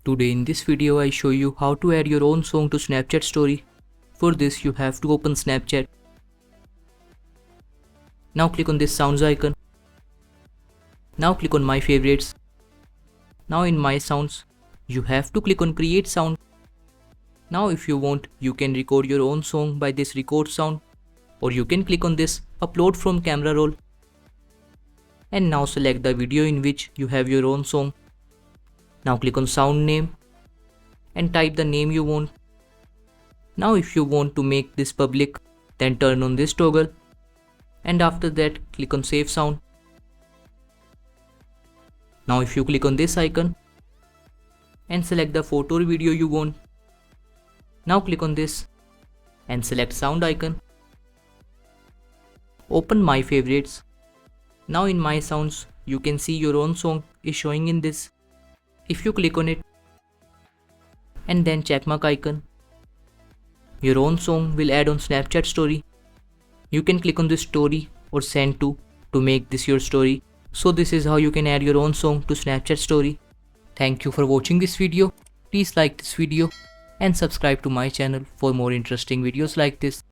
Today in this video I show you how to add your own song to Snapchat story. For this you have to open Snapchat. Now click on this sounds icon. Now click on my favorites. Now in my sounds you have to click on create sound. Now if you want you can record your own song by this record sound, or you can click on this upload from camera roll. And now select the video in which you have your own song. Now click on sound name and type the name you want. Now if you want to make this public, then turn on this toggle, and after that click on save sound. Now if you click on this icon and select the photo or video you want. Now click on this and select sound icon. Open my favorites. Now in my sounds you can see your own song is showing in this. If you click on it and then checkmark icon, your own song will add on Snapchat story. You can click on this story or send to make this your story. So this is how you can add your own song to Snapchat story. Thank you for watching this video. Please like this video and subscribe to my channel for more interesting videos like this.